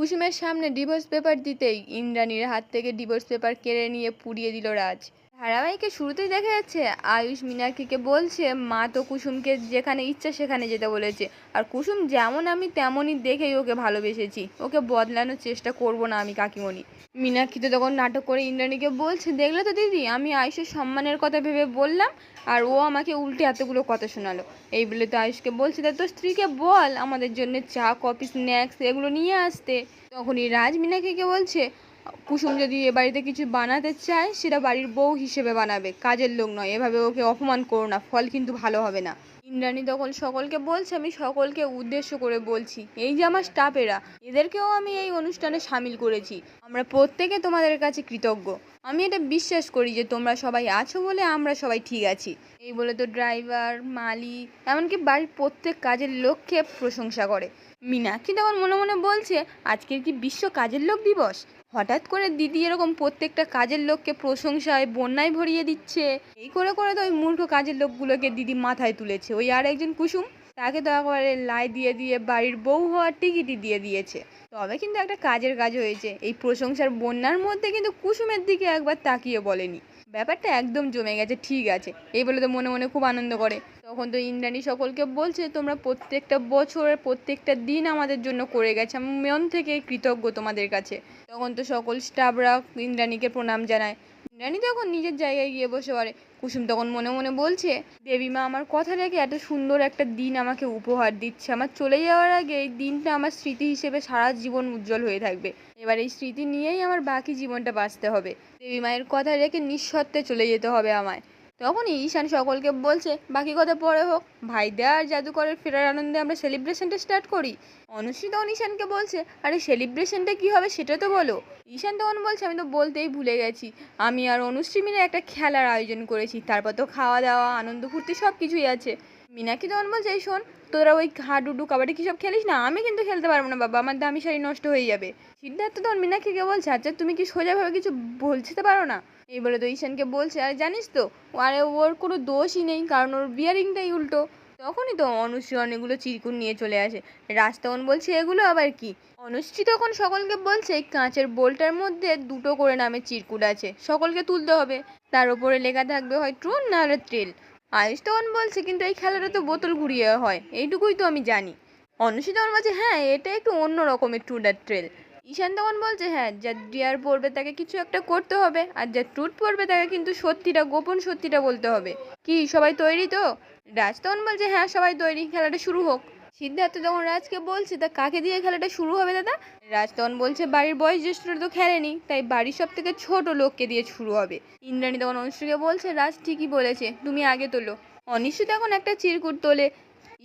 কুসুমের সামনে divorce paper দিতেই ইন্দ্রাণীর হাত থেকে ডিভোর্স পেপার কেড়ে নিয়ে পুড়িয়ে দিল রাজ। ধারাবাহিকে শুরুতেই দেখা যাচ্ছে আয়ুষ মীনাক্ষীকে বলছে মা তো কুসুমকে যেখানে ইচ্ছা সেখানে যেতে বলেছে, আর কুসুম যেমন আমি তেমনই দেখেই ওকে ভালোবেসেছি, ওকে বদলানোর চেষ্টা করব না আমি কাকিমণি। মীনাক্ষী তো তখন নাটক করে ইন্দ্রাণীকে বলছে, দেখলে তো দিদি, আমি আয়ুষের সম্মানের কথা ভেবে বললাম আর ও আমাকে উল্টে এতগুলো কথা শোনালো। এই বলে তো আয়ুষকে বলছে, তা তোর স্ত্রীকে বল আমাদের জন্য চা কফি স্ন্যাক্স এগুলো নিয়ে আসতে। তখনই রাজ মীনাক্ষীকে বলছে, কুসুম যদি এ বাড়িতে কিছু বানাতে চায় সেটা বাড়ির বউ হিসেবে বানাবে, কাজের লোক নয়। এভাবে ওকে অপমান করো না, ফল কিন্তু ভালো হবে না। ইন্দ্রাণী তখন সকলকে বলছে, আমি সকলকে উদ্দেশ্য করে বলছি, এই যে আমার স্টাফেরা, এদেরকেও আমি এই অনুষ্ঠানে সামিল করেছি। আমরা প্রত্যেকে তোমাদের কাছে কৃতজ্ঞ। আমি এটা বিশ্বাস করি যে তোমরা সবাই আছো বলে আমরা সবাই ঠিক আছি। এই বলে তো ড্রাইভার, মালি, এমনকি বাড়ির প্রত্যেক কাজের লোককে প্রশংসা করে। মীনাক্ষী তখন মনে মনে বলছে, আজকের কি বিশ্ব কাজের লোক দিবস? হঠাৎ করে দিদি এরকম প্রত্যেকটা কাজের লোককে প্রশংসায় বন্যায় ভরিয়ে দিচ্ছে। এই করে করে তো ওই মূর্খ কাজের লোকগুলোকে দিদি মাথায় তুলেছে। ওই আর একজন কুসুম, তাকে তো একেবারে লাই দিয়ে দিয়ে বাড়ির বউ হওয়ার টিকিটই দিয়ে দিয়েছে। তবে কিন্তু একটা কাজের কাজ হয়েছে, এই প্রশংসার বন্যার মধ্যে কিন্তু কুসুমের দিকে একবার তাকিয়ে বলেনি। ব্যাপারটা একদম জমে গেছে, ঠিক আছে, এই বলে তো মনে মনে খুব আনন্দ করে। তখন তো ইন্দ্রাণী সকলকে বলছে, তোমরা প্রত্যেকটা বছরের প্রত্যেকটা দিন আমাদের জন্য করে গেছে, আমি মন থেকে কৃতজ্ঞ তোমাদের কাছে। তখন তো সকল স্টাফরা ইন্দ্রাণীকে প্রণাম জানায়। ইন্দ্রাণী তখন নিজের জায়গায় গিয়ে বসে পড়ে। কুসুম তখন মনে মনে বলছে, দেবীমা আমার কথা রেখে এত সুন্দর একটা দিন আমাকে উপহার দিচ্ছে। আমার চলে যাওয়ার আগে এই দিনটা আমার স্মৃতি হিসেবে সারা জীবন উজ্জ্বল হয়ে থাকবে। এবার এই স্মৃতি নিয়েই আমার বাকি জীবনটা বাঁচতে হবে। দেবী মায়ের কথা রেখে নিঃশর্তে চলে যেতে হবে আমায়। তখনই ঈশান সকলকে বলছে, বাকি কথা পরে হোক, ভাইদা আর জাদুকরের ফেরার আনন্দে আমরা সেলিব্রেশনটা স্টার্ট করি। অনুশ্রী তখন ঈশানকে বলছে, আরে সেলিব্রেশনটা কি হবে সেটা তো বলো। ঈশান তখন বলছে, আমি তো বলতেই ভুলে গেছি, আমি আর অনুশ্রী মিলে একটা খেলার আয়োজন করেছি, তারপর তো খাওয়া দাওয়া আনন্দ ফুর্তি সব কিছুই আছে। মীনাক্ষী তখন বলছে, এই শোন, তোরা ওই হাডুডু কাবাডি কি সব খেলিস না, আমি কিন্তু খেলতে পারবো না বাবা, আমার দামি শাড়ি নষ্ট হয়ে যাবে। সিদ্ধার্থ তখন মীনাক্ষীকে বলছে, আচ্ছা তুমি কি সোজাভাবে কিছু বলতে পারো না? এই বলে তো ঈশানকে বলছে, আর জানিস তো, আরে ওর কোনো দোষই নেই, কারণ ওর বিয়ারিংটাই উল্টো। তখনই তো অনুশ্রী অনেকগুলো চিরকুট নিয়ে চলে আসে। রাজ তখন বলছে, এগুলো আবার কি? অনুশ্রী তখন সকলকে বলছে, এই কাঁচের বোলটার মধ্যে দুটো করে নামের চিরকুট আছে, সকলকে তুলতে হবে, তার উপরে লেখা থাকবে হয় ট্রুন না হলে ট্রেল। আয়ুষ তখন বলছে, কিন্তু এই খেলাটা তো বোতল ঘুরিয়ে হয়, এইটুকুই তো আমি জানি। অনুশ্রী তখন বলছে, হ্যাঁ এটা একটু অন্য রকমের ট্রুন আর ট্রেল। ঈশান তখন বলছে, হ্যাঁ যা ডিয়ার পড়বে তাকে কিছু একটা করতে হবে, আর যা ট্রুথ পড়বে তাকে কিন্তু সত্যিটা, গোপন সত্যিটা বলতে হবে। কি সবাই তৈরি তো? রাজ তখন বলছে, হ্যাঁ সবাই তৈরি, খেলাটা শুরু হোক। সিদ্ধার্থ তখন রাজকে বলছে, তা কাকে দিয়ে খেলাটা শুরু হবে দাদা? রাজ তখন বলছে, বাড়ির বয়োজ্যেষ্ঠরা তো খেলেনি, তাই বাড়ির সব থেকে ছোট লোককে দিয়ে শুরু হবে। ইন্দ্রাণী তখন অনুশ্রীকে বলছে, রাজ ঠিকই বলেছে, তুমি আগে তোলো। অনিশ্চিত তখন একটা চিরকুট তোলে।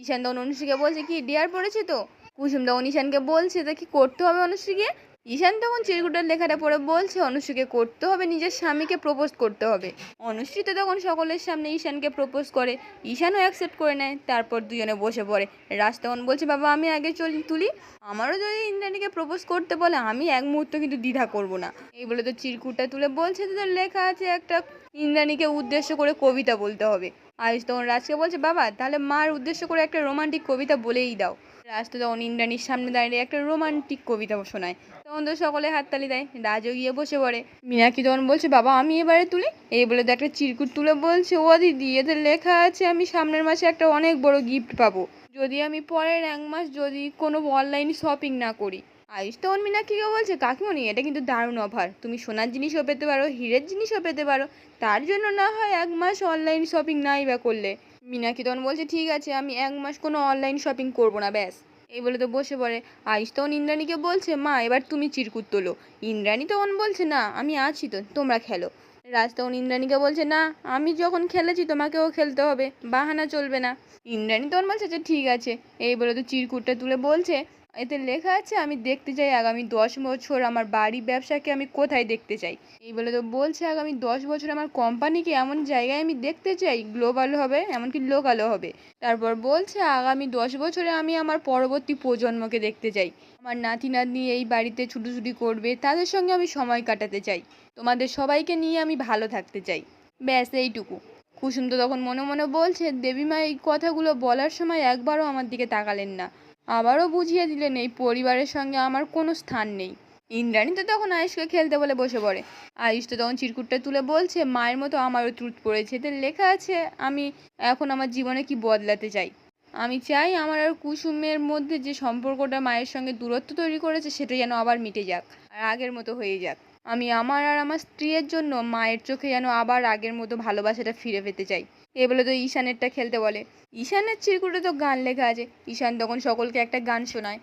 ঈশান তখন অনুশ্রীকে বলছে, কি ডিয়ার পড়েছে তো? কুসুম তখন ঈশানকে বলছে, তা কি করতে হবে অনুশ্রীকে? ঈশান তখন চিরকুটের লেখাটা পড়ে বলছে, অনুশ্রীকে করতে হবে নিজের স্বামীকে প্রপোজ করতে হবে। অনুশ্রী তো তখন সকলের সামনে ঈশানকে প্রপোজ করে, ঈশানও অ্যাকসেপ্ট করে নেয়, তারপর দুজনে বসে পড়ে। রাজ তখন বলছে, বাবা আমি আগে তুলি, আমারও যদি ইন্দ্রাণীকে প্রপোজ করতে বলে আমি এক মুহূর্ত কিন্তু দ্বিধা করব না। এই বলে তো চিরকুটটা তুলে বলছে, তোদের লেখা আছে একটা ইন্দ্রাণীকে উদ্দেশ্য করে কবিতা বলতে হবে। আয়ুষ তখন রাজকে বলছে, বাবা তাহলে মার উদ্দেশ্য করে একটা রোমান্টিক কবিতা বলেই দাও। রাজ তো তখন ইন্দ্রাণীর সামনে দাঁড়িয়ে একটা রোমান্টিক কবিতা শোনায়। তখন তো সকলে হাততালি দেয়, রাজও গিয়ে বসে পড়ে। মীনাক্ষী তখন বলছে, বাবা আমি এবারে তুলি। এই বলে তো একটা চিরকুট তুলে বলছে, ও দিদি এতে লেখা আছে আমি সামনের মাসে একটা অনেক বড় গিফট পাবো, যদি আমি পরের 1 মাস যদি কোনো অনলাইন শপিং না করি। আয়ুষ তখন মীনাক্ষীকে বলছে, কাকিমণি এটা কিন্তু দারুণ অফার, তুমি সোনার জিনিসও পেতে পারো, হীরের জিনিসও পেতে পারো, তার জন্য না হয় 1 মাস অনলাইন শপিং নাই বা করলে। মীনাক্ষী তখন বলছে, ঠিক আছে আমি 1 মাস কোনো অনলাইন শপিং করবো না, ব্যাস। এই বলে তো বসে পড়ে। আয়ুষ তখন ইন্দ্রাণীকে বলছে, মা এবার তুমি চিরকুট তোলো। ইন্দ্রাণী তখন বলছে, না আমি আছি তো, তোমরা খেলো। রাজ তখন ইন্দ্রাণীকে বলছে, না আমি যখন খেলেছি তোমাকেও খেলতে হবে, বাহানা চলবে না। ইন্দ্রাণী তখন বলছে, আচ্ছা ঠিক আছে। এই বলে তো চিরকুটটা তুলে বলছে, এতে লেখা আছে আমি দেখতে চাই আগামী 10 বছর আমার বাড়ি ব্যবসাকে আমি কোথায় দেখতে চাই। এই বলে তো বলছে, আগামী 10 বছর আমার কোম্পানিকে এমন জায়গায় আমি দেখতে চাই, গ্লোবাল হবে এমনকি লোকালও হবে। তারপর বলছে, আগামী 10 বছরে আমি আমার পরবর্তী প্রজন্মকে দেখতে চাই, আমার নাতি নাতনি এই বাড়িতে ছুটোছুটি করবে, তাদের সঙ্গে আমি সময় কাটাতে চাই, তোমাদের সবাইকে নিয়ে আমি ভালো থাকতে চাই, ব্যাস এইটুকু। কুসুম তো তখন মনে মনে বলছে, দেবীমা এই কথাগুলো বলার সময় একবারও আমার দিকে তাকালেন না, আবারও বুঝিয়ে দিলেন এই পরিবারের সঙ্গে আমার কোনো স্থান নেই। ইন্দ্রাণী তো তখন আয়ুষকে খেলতে বলে বসে পড়ে। আয়ুষ তো তখন চিরকুটটা তুলে বলছে, মায়ের মতো আমারও ট্রুথ পড়েছে, এতে লেখা আছে আমি এখন আমার জীবনে কি বদলাতে চাই। আমি চাই আমার আর কুসুমের মধ্যে যে সম্পর্কটা মায়ের সঙ্গে দূরত্ব তৈরি করেছে সেটা যেন আবার মিটে যাক, আর আগের মতো হয়ে যাক। আমি আমার আর আমার স্ত্রীর জন্য মায়ের চোখে যেন আবার আগের মতো ভালোবাসাটা ফিরে পেতে চাই। এ বলে তো ঈশানেরটা খেলতে বলে। ঈশানের চিরকুটে তো গান লেখা আছে। ঈশান তখন সকলকে একটা গান শোনায়,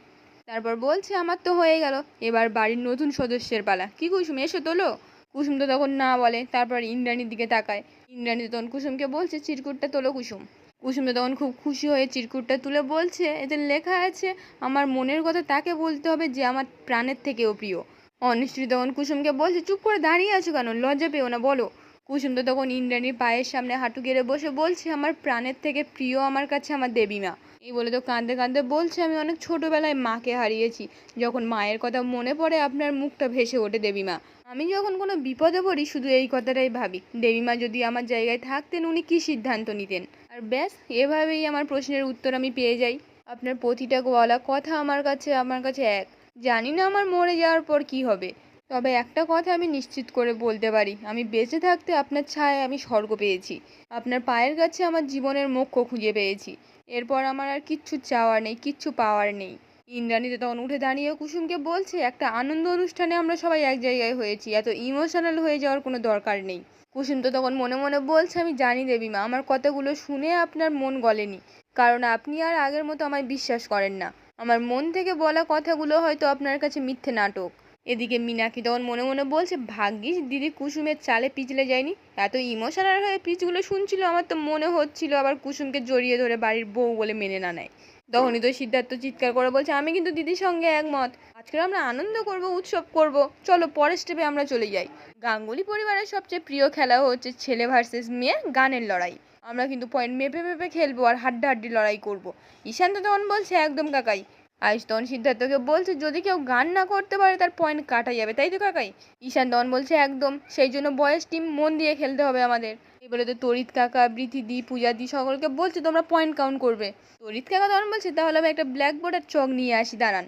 তারপর বলছে আমার তো হয়ে গেল, এবার বাড়ির নতুন সদস্যের পালা, কি কুসুম এসো তোলো। কুসুম তো তখন না বলে, তারপর ইন্দ্রাণীর দিকে তাকায়। ইন্দ্রাণী তো তখন কুসুমকে বলছে চিরকুটটা তোলো কুসুম। কুসুম তো তখন খুব খুশি হয়ে চিরকুটটা তুলে বলছে এতে লেখা আছে আমার মনের কথা তাকে বলতে হবে যে আমার প্রাণের থেকেও প্রিয়। অনিশ্রী তখন কুসুমকে বলছে চুপ করে দাঁড়িয়ে আছো কেন, লজ্জা পেও না, বলো। কুসুম তো তখন ইন্দ্রাণীর পায়ের সামনে হাঁটু গেড়ে বসে বলছে আমার প্রাণের থেকে প্রিয় আমার কাছে আমার দেবীমা। এই বলে তো কাঁদতে কাঁদতে বলছে আমি অনেক ছোটবেলায় মাকে হারিয়েছি, যখন মায়ের কথা মনে পড়ে আপনার মুখটা ভেসে ওঠে দেবীমা। আমি যখন কোনো বিপদে পড়ি শুধু এই কথাটাই ভাবি, দেবীমা যদি আমার জায়গায় থাকতেন উনি কী সিদ্ধান্ত নিতেন। আর ব্যাস, এভাবেই আমার প্রশ্নের উত্তর আমি পেয়ে যাই। আপনার প্রতিটা বলা কথা আমার কাছে এক। জানি না আমার মরে যাওয়ার পর কি হবে, তবে একটা কথা আমি নিশ্চিত করে বলতে পারি, আমি বেঁচে থাকতে আপনার ছায়ায় আমি স্বর্গ পেয়েছি। আপনার পায়ের কাছে আমার জীবনের মোক্ষ খুঁজে পেয়েছি। এরপর আমার আর কিচ্ছু চাওয়ার নেই, কিচ্ছু পাওয়ার নেই। ইন্দ্রাণী তো তখন উঠে দাঁড়িয়ে কুসুমকে বলছে একটা আনন্দ অনুষ্ঠানে আমরা সবাই এক জায়গায় হয়েছি, এত ইমোশনাল হয়ে যাওয়ার কোনো দরকার নেই। কুসুম তো তখন মনে মনে বলছে আমি জানি দেবীমা আমার কথাগুলো শুনে আপনার মন গলেনি, কারণ আপনি আর আগের মতো আমায় বিশ্বাস করেন না। আমার মন থেকে বলা কথাগুলো হয়তো আপনার কাছে মিথ্যে নাটক। এদিকে মীনাক্ষী তখন মনে মনে বলছে ভাগ্যিস দিদি কুসুমের চালে পিছলে যায়নি, এত ইমোশনাল হয়ে পিচগুলো শুনছিল আমার তো মনে হচ্ছিল আবার কুসুমকে জড়িয়ে ধরে বাড়ির বউ বলে মেনে না নেয়। তখনই তো সিদ্ধার্থ চিৎকার করে বলছে আমি কিন্তু দিদির সঙ্গে একমত, আজকে আমরা আনন্দ করব, উৎসব করব, চলো পরের স্টেপে আমরা চলে যাই। গাঙ্গুলি পরিবারের সবচেয়ে প্রিয় খেলা হচ্ছে ছেলে ভার্সেস মেয়ে গানের লড়াই। আমরা কিন্তু পয়েন্ট মেপে মেপে খেলবো আর হাড্ডাহাড্ডি লড়াই করব। ঈশান তো তখন বলছে একদম কাকাই। আয়ুষ তখন সিদ্ধার্থকে বলছে যদি কেউ গান না করতে পারে তার পয়েন্ট কাটা যাবে, তাই তো কাকাই? ঈশান তখন বলছে একদম, সেই জন্য বয়েস টিম মন দিয়ে খেলতে হবে আমাদের। এবারে তো তরিত কাকা, বৃথিদি, পূজাদি সকলকে বলছে তোমরা পয়েন্ট কাউন্ট করবে। তরিত কাকা তখন বলছে তাহলে আমি একটা ব্ল্যাকবোর্ড আর চক নিয়ে আসি, দাঁড়ান।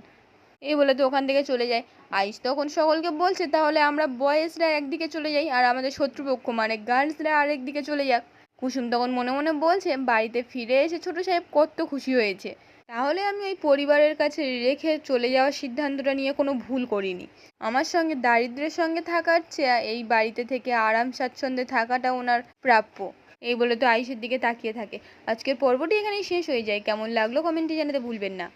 এই বলে তো ওখান থেকে চলে যায়। আয়ুষ তখন সকলকে বলছে তাহলে আমরা বয়েজরা একদিকে চলে যাই আর আমাদের শত্রুপক্ষ মানে গার্লসরা আরেক দিকে চলে যাক। কুসুম তখন মনে মনে বলছে বাড়িতে ফিরে এসে ছোট সাহেব কত খুশি হয়েছে, তাহলে আমি ওই পরিবারের কাছে রেখে চলে যাওয়ার সিদ্ধান্তটা নিয়ে কোনো ভুল করিনি। আমার সঙ্গে দারিদ্র্যের সঙ্গে থাকার চেয়ে এই বাড়িতে থেকে আরাম স্বাচ্ছন্দ্যে থাকাটা ওনার প্রাপ্য। এই বলে তো আয়ুষের দিকে তাকিয়ে থাকে। আজকের পর্বটি এখানেই শেষ হয়ে যায়। কেমন লাগলো কমেন্টে জানাতে ভুলবেন না।